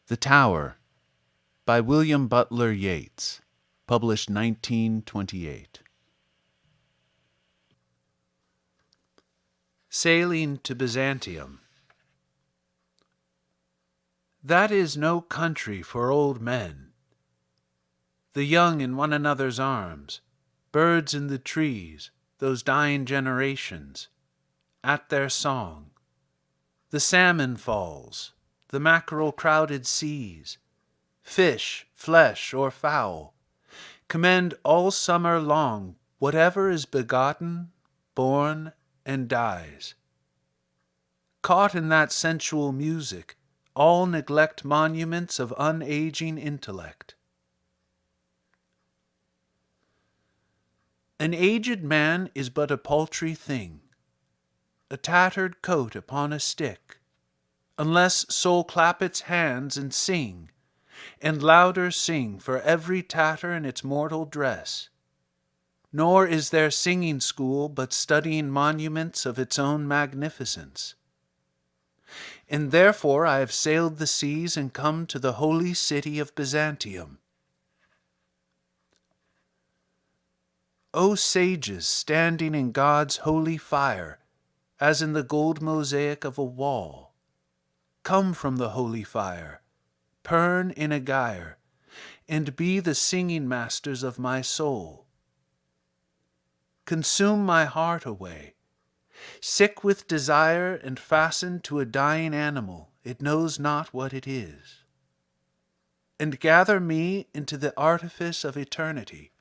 The Tower by William Butler Yeats, published 1928. Sailing to Byzantium. That is no country for old men. The young in one another's arms, birds in the trees, those dying generations, at their song. The salmon falls, the mackerel-crowded seas, fish, flesh, or fowl, commend all summer long whatever is begotten, born, and dies. Caught in that sensual music, all neglect monuments of unaging intellect. An aged man is but a paltry thing, a tattered coat upon a stick, unless soul clap its hands and sing, and louder sing for every tatter in its mortal dress. Nor is there singing school but studying monuments of its own magnificence. And therefore I have sailed the seas and come to the holy city of Byzantium. O sages standing in God's holy fire, as in the gold mosaic of a wall, come from the holy fire, pern in a gyre, and be the singing masters of my soul. Consume my heart away, sick with desire and fastened to a dying animal, it knows not what it is. And gather me into the artifice of eternity.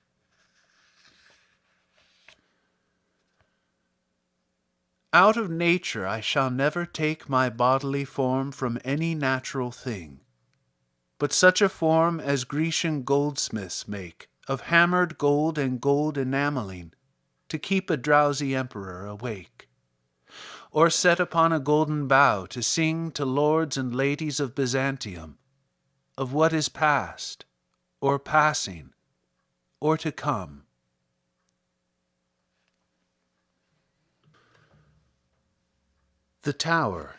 Out of nature I shall never take my bodily form from any natural thing, but such a form as Grecian goldsmiths make of hammered gold and gold enameling to keep a drowsy emperor awake, or set upon a golden bough to sing to lords and ladies of Byzantium of what is past, or passing, or to come. The Tower.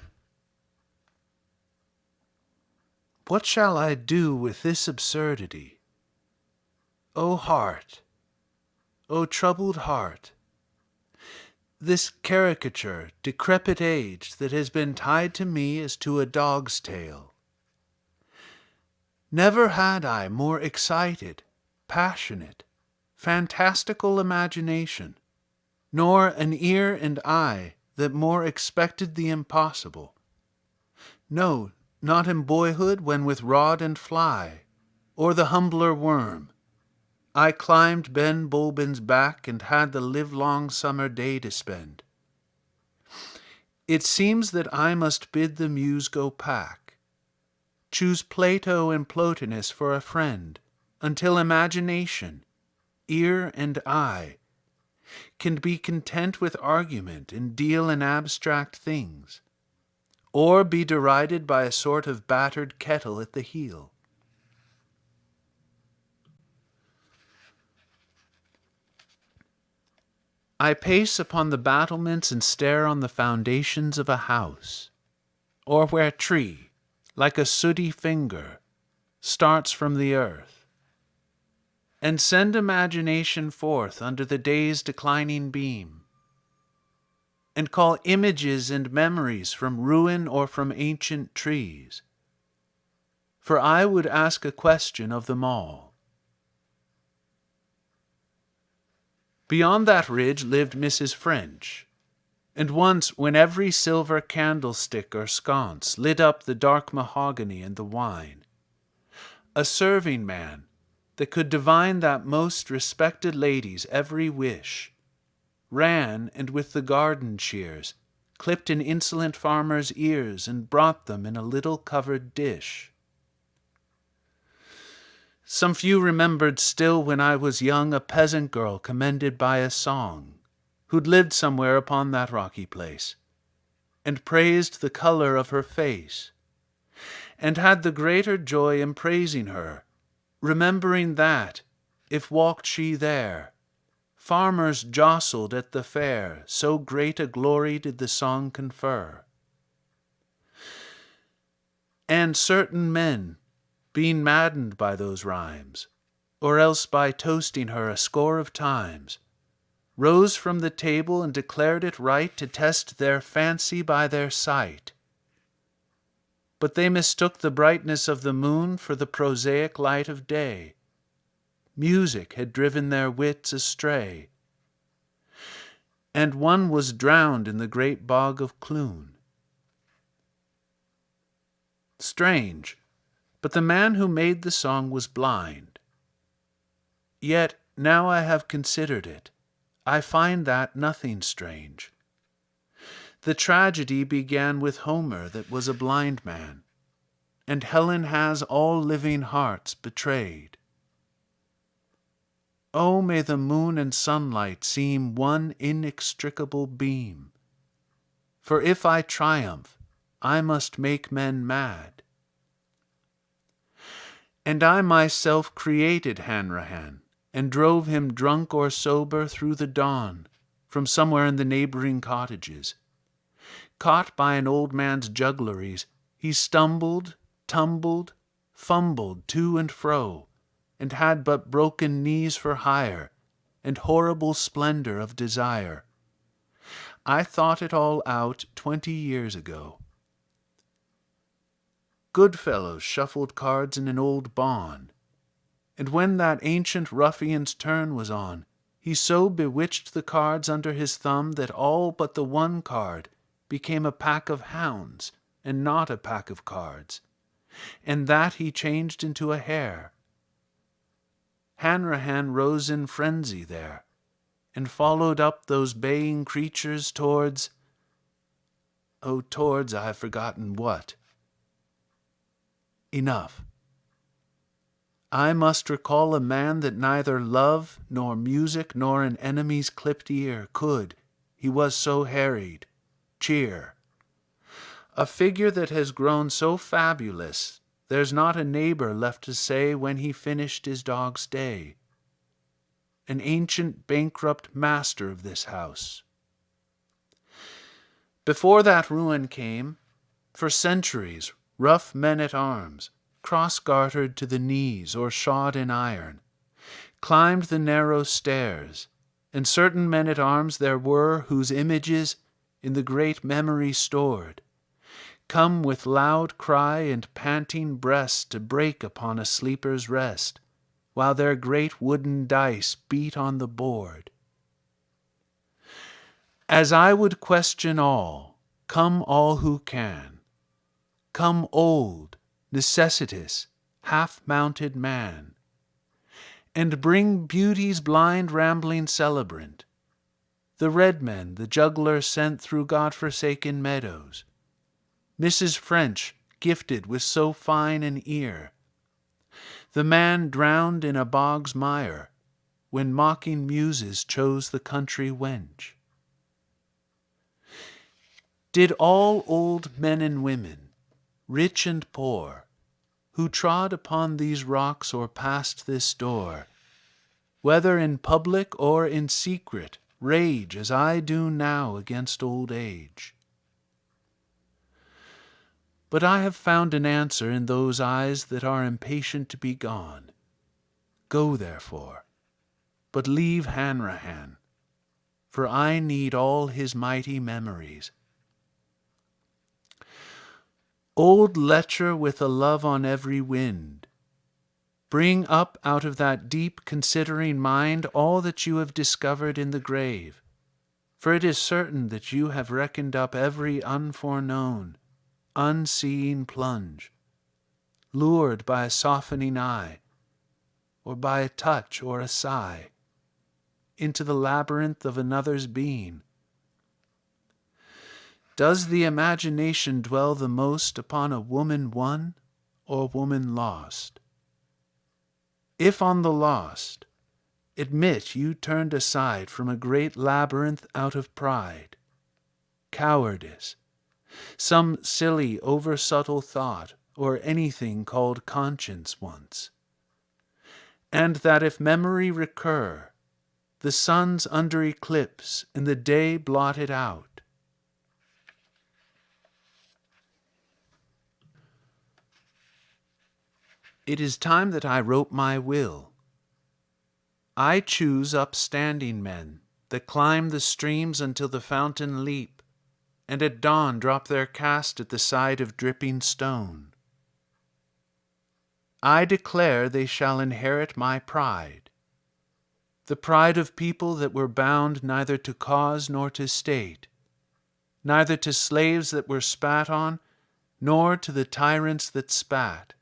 What shall I do with this absurdity? O heart, O troubled heart, this caricature, decrepit age that has been tied to me as to a dog's tail. Never had I more excited, passionate, fantastical imagination, nor an ear and eye that more expected the impossible. No, not in boyhood when with rod and fly, or the humbler worm, I climbed Ben Bulben's back and had the livelong summer day to spend. It seems that I must bid the muse go pack, choose Plato and Plotinus for a friend, until imagination, ear and eye, can be content with argument and deal in abstract things, or be derided by a sort of battered kettle at the heel. I pace upon the battlements and stare on the foundations of a house, or where a tree, like a sooty finger, starts from the earth, and send imagination forth under the day's declining beam, and call images and memories from ruin or from ancient trees. For I would ask a question of them all. Beyond that ridge lived Mrs. French, and once when every silver candlestick or sconce lit up the dark mahogany and the wine, a serving man that could divine that most respected lady's every wish, ran and with the garden shears clipped an insolent farmer's ears and brought them in a little covered dish. Some few remembered still when I was young a peasant girl commended by a song, who'd lived somewhere upon that rocky place, and praised the color of her face, and had the greater joy in praising her, remembering that, if walked she there, farmers jostled at the fair, so great a glory did the song confer. And And certain men, being maddened by those rhymes, or else by toasting her a score of times, rose from the table and declared it right to test their fancy by their sight. But they mistook the brightness of the moon for the prosaic light of day. Music had driven their wits astray, and one was drowned in the great bog of Clun. Strange, but the man who made the song was blind. Yet, now I have considered it, I find that nothing strange. The tragedy began with Homer that was a blind man, and Helen has all living hearts betrayed. Oh, may the moon and sunlight seem one inextricable beam, for if I triumph, I must make men mad. And I myself created Hanrahan, and drove him drunk or sober through the dawn, from somewhere in the neighboring cottages. Caught by an old man's juggleries, he stumbled, tumbled, fumbled to and fro, and had but broken knees for hire, and horrible splendor of desire. I thought it all out 20 years ago. Goodfellows shuffled cards in an old bawn, and when that ancient ruffian's turn was on, he so bewitched the cards under his thumb that all but the one card became a pack of hounds, and not a pack of cards, and that he changed into a hare. Hanrahan rose in frenzy there, and followed up those baying creatures towards I have forgotten what. Enough. I must recall a man that neither love, nor music, nor an enemy's clipped ear could, he was so harried, cheer. A figure that has grown so fabulous, there's not a neighbor left to say when he finished his dog's day. An ancient bankrupt master of this house. Before that ruin came, for centuries, rough men-at-arms, cross-gartered to the knees or shod in iron, climbed the narrow stairs, and certain men-at-arms there were whose images, in the great memory stored, come with loud cry and panting breast to break upon a sleeper's rest, while their great wooden dice beat on the board. As I would question all, come all who can. Come old, necessitous, half-mounted man, and bring beauty's blind rambling celebrant, the red men the juggler sent through God-forsaken meadows, Mrs. French gifted with so fine an ear, the man drowned in a bog's mire, when mocking muses chose the country wench. Did all old men and women, rich and poor, who trod upon these rocks or passed this door, whether in public or in secret, rage as I do now against old age? But I have found an answer in those eyes that are impatient to be gone. Go, therefore, but leave Hanrahan, for I need all his mighty memories. Old lecher with a love on every wind, bring up out of that deep considering mind all that you have discovered in the grave, for it is certain that you have reckoned up every unforeknown, unseeing plunge, lured by a softening eye, or by a touch or a sigh, into the labyrinth of another's being. Does the imagination dwell the most upon a woman won or woman lost? If on the lost, admit you turned aside from a great labyrinth out of pride, cowardice, some silly over-subtle thought, or anything called conscience once, and that if memory recur, the sun's under eclipse and the day blotted out. It is time that I wrote my will. I choose upstanding men that climb the streams until the fountain leap, and at dawn drop their cast at the side of dripping stone. I declare they shall inherit my pride, the pride of people that were bound neither to cause nor to state, neither to slaves that were spat on, nor to the tyrants that spat,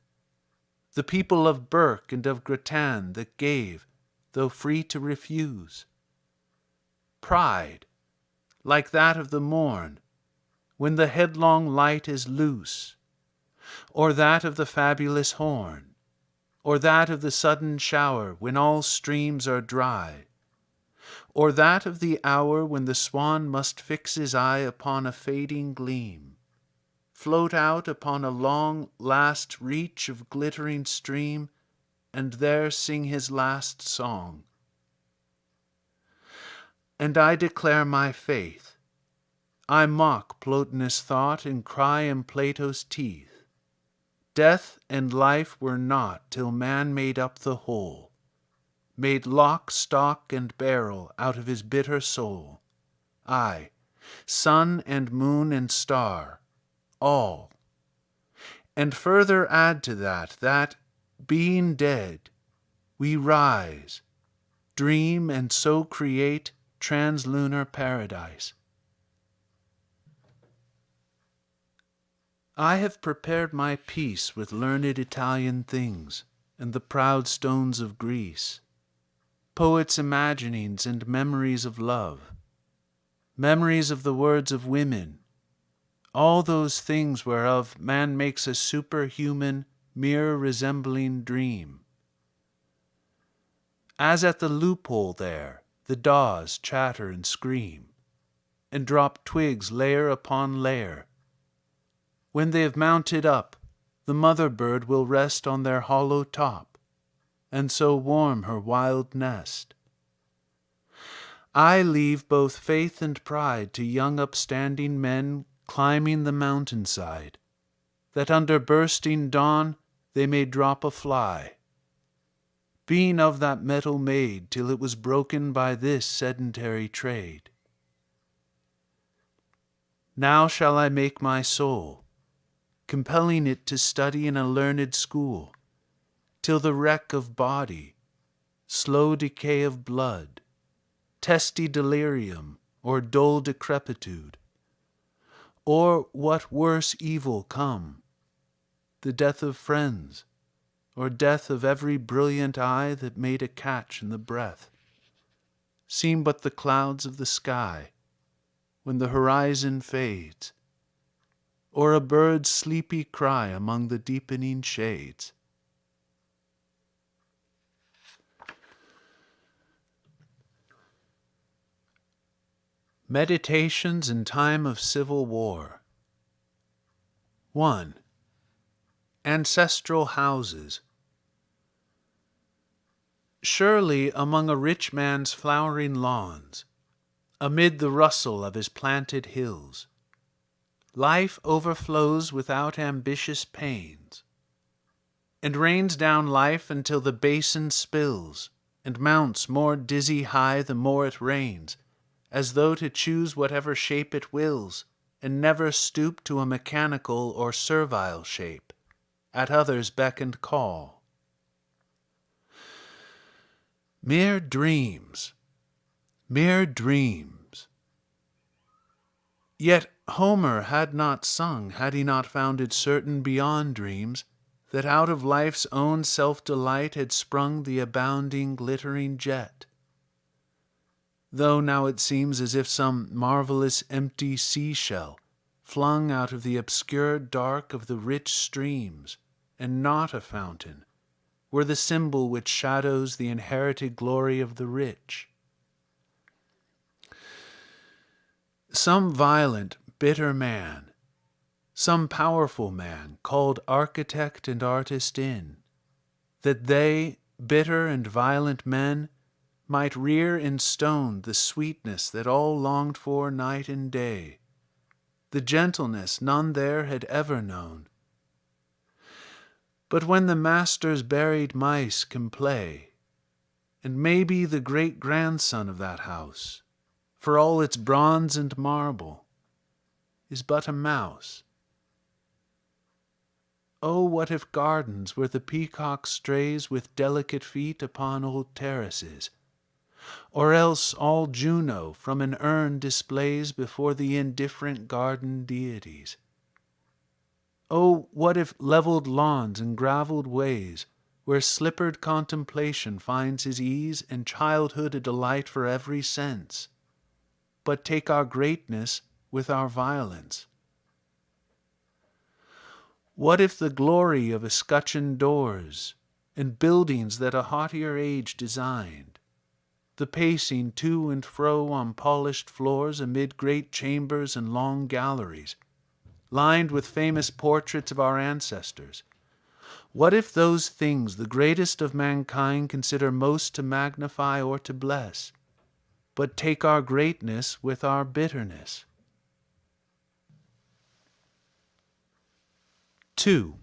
the people of Burke and of Grattan that gave, though free to refuse. Pride, like that of the morn, when the headlong light is loose, or that of the fabulous horn, or that of the sudden shower when all streams are dry, or that of the hour when the swan must fix his eye upon a fading gleam, float out upon a long last reach of glittering stream, and there sing his last song. And I declare my faith. I mock Plotinus' thought and cry in Plato's teeth. Death and life were not till man made up the whole, made lock, stock, and barrel out of his bitter soul. Aye, sun and moon and star, all. And further add to that, being dead, we rise, dream, and so create translunar paradise. I have prepared my peace with learned Italian things and the proud stones of Greece, poets' imaginings and memories of love, memories of the words of women, all those things whereof man makes a superhuman, mirror-resembling dream. As at the loophole there, the daws chatter and scream, and drop twigs layer upon layer. When they have mounted up, the mother bird will rest on their hollow top, and so warm her wild nest. I leave both faith and pride to young upstanding men climbing the mountainside, that under bursting dawn they may drop a fly, being of that metal made till it was broken by this sedentary trade. Now shall I make my soul, compelling it to study in a learned school, till the wreck of body, slow decay of blood, testy delirium, or dull decrepitude, or what worse evil come, the death of friends, or death of every brilliant eye that made a catch in the breath, seem but the clouds of the sky, when the horizon fades, or a bird's sleepy cry among the deepening shades. Meditations in Time of Civil War. 1. Ancestral Houses. Surely among a rich man's flowering lawns, amid the rustle of his planted hills, life overflows without ambitious pains, and rains down life until the basin spills, and mounts more dizzy high the more it rains, as though to choose whatever shape it wills, and never stoop to a mechanical or servile shape, at others' beck and call. Mere dreams, mere dreams. Yet Homer had not sung had he not found it certain beyond dreams that out of life's own self-delight had sprung the abounding glittering jet. Though now it seems as if some marvelous empty seashell, flung out of the obscure dark of the rich streams, and not a fountain, were the symbol which shadows the inherited glory of the rich. Some violent, bitter man, some powerful man called architect and artist in, that they, bitter and violent men, might rear in stone the sweetness that all longed for night and day, the gentleness none there had ever known. But when the master's buried mice can play, and maybe the great-grandson of that house, for all its bronze and marble, is but a mouse. Oh, what if gardens where the peacock strays with delicate feet upon old terraces, or else all Juno from an urn displays before the indifferent garden deities? Oh, what if levelled lawns and gravelled ways, where slippered contemplation finds his ease and childhood a delight for every sense, but take our greatness with our violence? What if the glory of escutcheoned doors, and buildings that a haughtier age designed, the pacing to and fro on polished floors amid great chambers and long galleries, lined with famous portraits of our ancestors, what if those things the greatest of mankind consider most to magnify or to bless, but take our greatness with our bitterness? 2.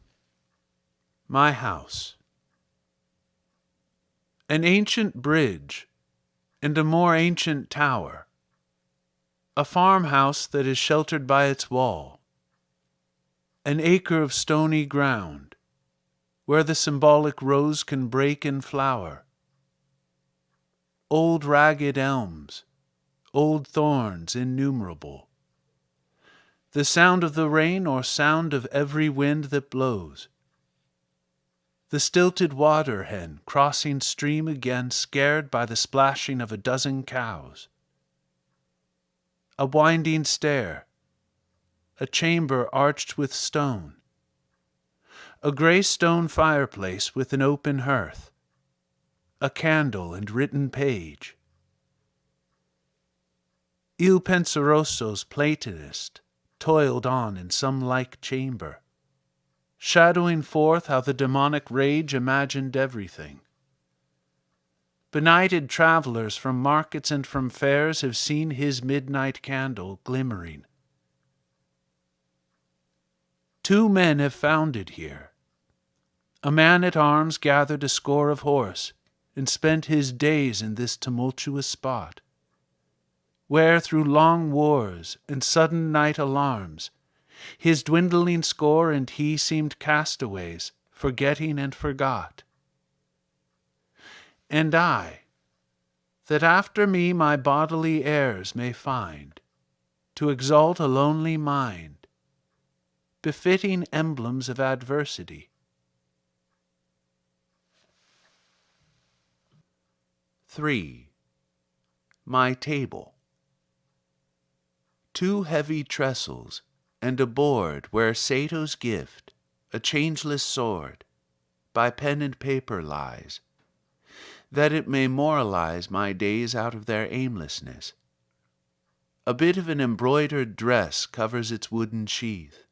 My house. An ancient bridge and a more ancient tower, a farmhouse that is sheltered by its wall, an acre of stony ground where the symbolic rose can break in flower, old ragged elms, old thorns innumerable, the sound of the rain or sound of every wind that blows, the stilted water hen crossing stream again scared by the splashing of a dozen cows, a winding stair, a chamber arched with stone, a grey stone fireplace with an open hearth, a candle and written page. Il Penseroso's Platonist toiled on in some like chamber, shadowing forth how the demonic rage imagined everything. Benighted travellers from markets and from fairs have seen his midnight candle glimmering. 2 men have founded here. A man-at-arms gathered a score of horse, and spent his days in this tumultuous spot, where through long wars and sudden night alarms, his dwindling score and he seemed castaways, forgetting and forgot. And I, that after me my bodily heirs may find, to exalt a lonely mind, befitting emblems of adversity. 3. My table. 2 heavy trestles, and a board where Sato's gift, a changeless sword, by pen and paper lies, that it may moralize my days out of their aimlessness. A bit of an embroidered dress covers its wooden sheath.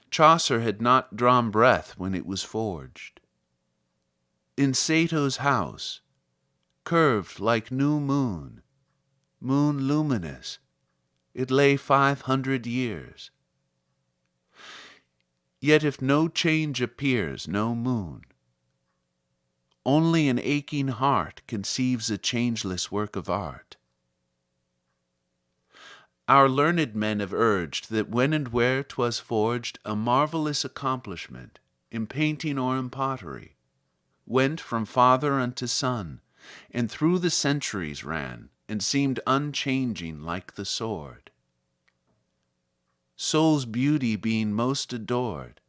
Chaucer had not drawn breath when it was forged. In Sato's house, curved like new moon, moon luminous, it lay 500 years. Yet if no change appears, no moon, only an aching heart conceives a changeless work of art. Our learned men have urged that when and where 'twas forged, a marvelous accomplishment, in painting or in pottery, went from father unto son, and through the centuries ran, and seemed unchanging like the sword. Soul's beauty being most adored,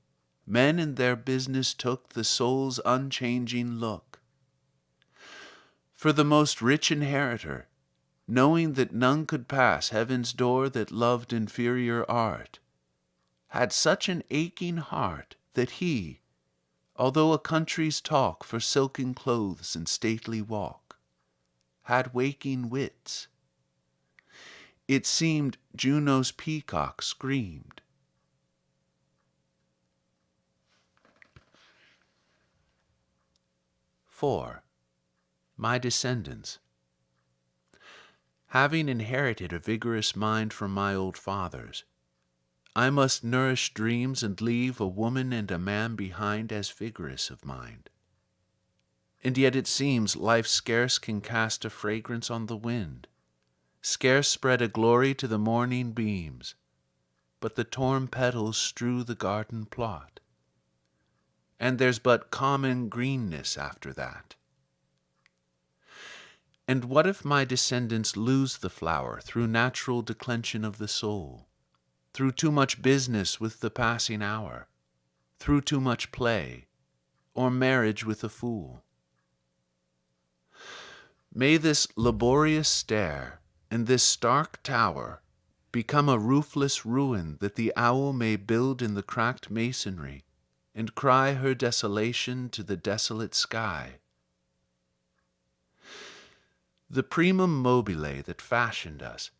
men in their business took the soul's unchanging look. For the most rich inheritor, knowing that none could pass heaven's door that loved inferior art, had such an aching heart that he, although a country's talk for silken clothes and stately walk, had waking wits. It seemed Juno's peacock screamed. 4. My descendants. Having inherited a vigorous mind from my old fathers, I must nourish dreams and leave a woman and a man behind as vigorous of mind. And yet it seems life scarce can cast a fragrance on the wind, scarce spread a glory to the morning beams, but the torn petals strew the garden plot, and there's but common greenness after that. And what if my descendants lose the flower through natural declension of the soul, through too much business with the passing hour, through too much play, or marriage with a fool? May this laborious stair and this stark tower become a roofless ruin that the owl may build in the cracked masonry and cry her desolation to the desolate sky. The primum mobile that fashioned us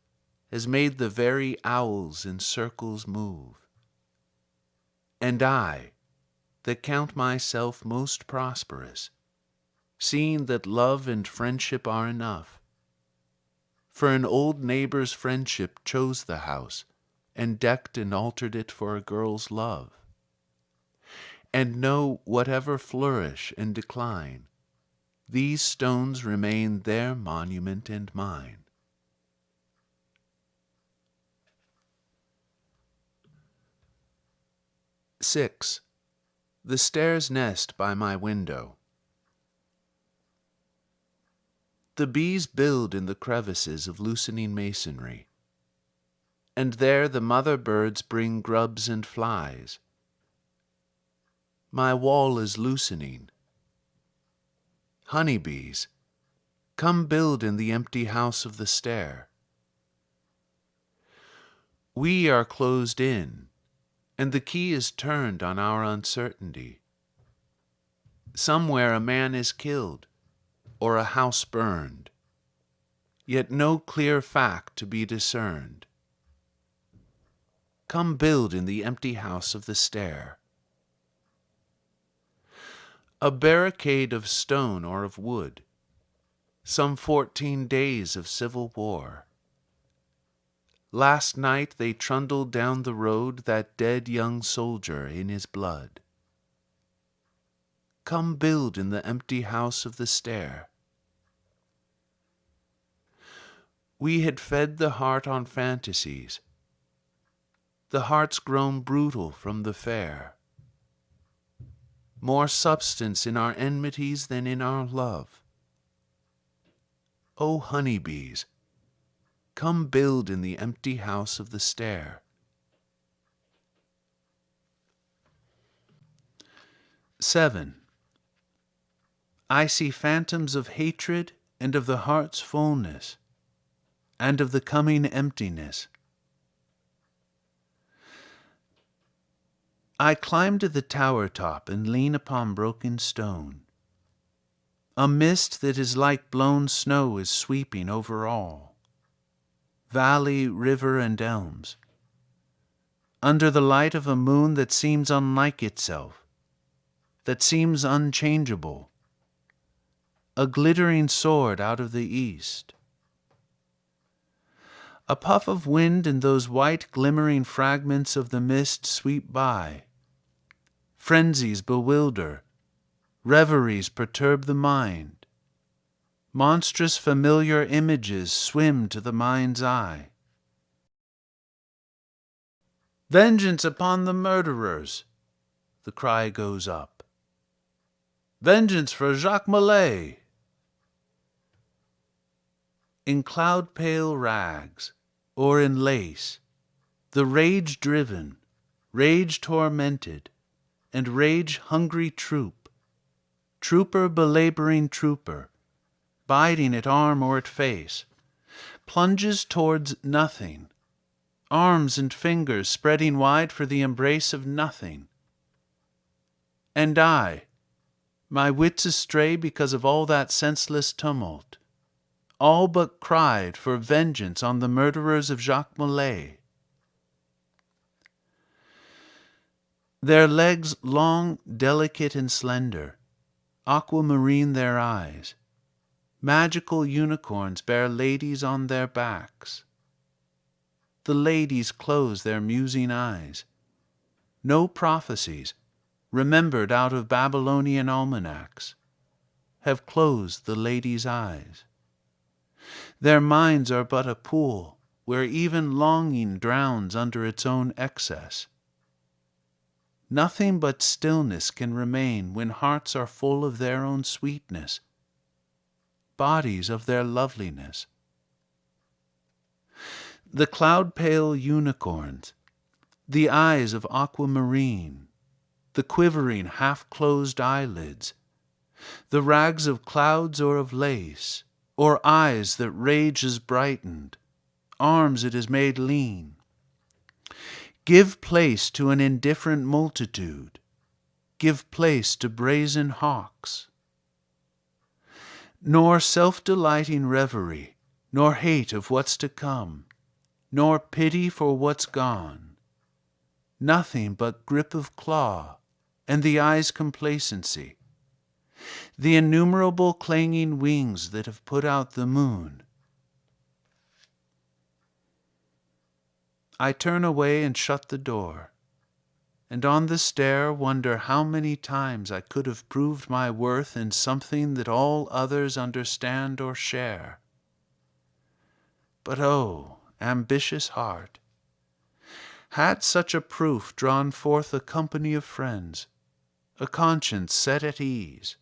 has made the very owls in circles move. And I, that count myself most prosperous, seeing that love and friendship are enough, for an old neighbor's friendship chose the house and decked and altered it for a girl's love, and know whatever flourish and decline, these stones remain their monument and mine. Six. The stair's nest by my window. The bees build in the crevices of loosening masonry, and there the mother birds bring grubs and flies. My wall is loosening. Honeybees, come build in the empty house of the stair. We are closed in, and the key is turned on our uncertainty. Somewhere a man is killed, or a house burned, yet no clear fact to be discerned. Come build in the empty house of the stair. A barricade of stone or of wood, some 14 days of civil war. Last night they trundled down the road that dead young soldier in his blood. Come build in the empty house of the stair. We had fed the heart on fantasies. The heart's grown brutal from the fair. More substance in our enmities than in our love. O honeybees, come build in the empty house of the stair. 7. I see phantoms of hatred and of the heart's fullness, and of the coming emptiness. I climb to the tower top and lean upon broken stone. A mist that is like blown snow is sweeping over all, valley, river, and elms, under the light of a moon that seems unlike itself, that seems unchangeable, a glittering sword out of the east. A puff of wind and those white glimmering fragments of the mist sweep by. Frenzies bewilder, reveries perturb the mind. Monstrous familiar images swim to the mind's eye. Vengeance upon the murderers, the cry goes up. Vengeance for Jacques Millet. In cloud-pale rags, or in lace, the rage-driven, rage-tormented, and rage-hungry troop, trooper belaboring trooper, biding at arm or at face, plunges towards nothing, arms and fingers spreading wide for the embrace of nothing. And I, my wits astray because of all that senseless tumult, all but cried for vengeance on the murderers of Jacques Millet. Their legs long, delicate, and slender, aquamarine their eyes. Magical unicorns bear ladies on their backs. the ladies close their musing eyes. No prophecies, remembered out of Babylonian almanacs, have closed the ladies' eyes. Their minds are but a pool where even longing drowns under its own excess. Nothing but stillness can remain when hearts are full of their own sweetness, bodies of their loveliness. The cloud-pale unicorns, the eyes of aquamarine, the quivering half-closed eyelids, the rags of clouds or of lace, or eyes that rage is brightened, arms it is made lean. Give place to an indifferent multitude. Give place to brazen hawks. Nor self-delighting reverie, nor hate of what's to come, nor pity for what's gone. Nothing but grip of claw, and the eye's complacency. The innumerable clanging wings that have put out the moon. I turn away and shut the door, and on the stair wonder how many times I could have proved my worth in something that all others understand or share. But oh, ambitious heart, had such a proof drawn forth a company of friends, a conscience set at ease,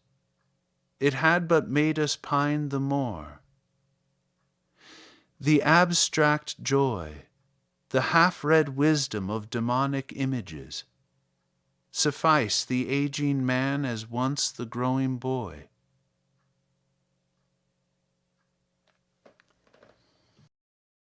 it had but made us pine the more. The abstract joy, the half-read wisdom of demonic images, suffice the aging man as once the growing boy.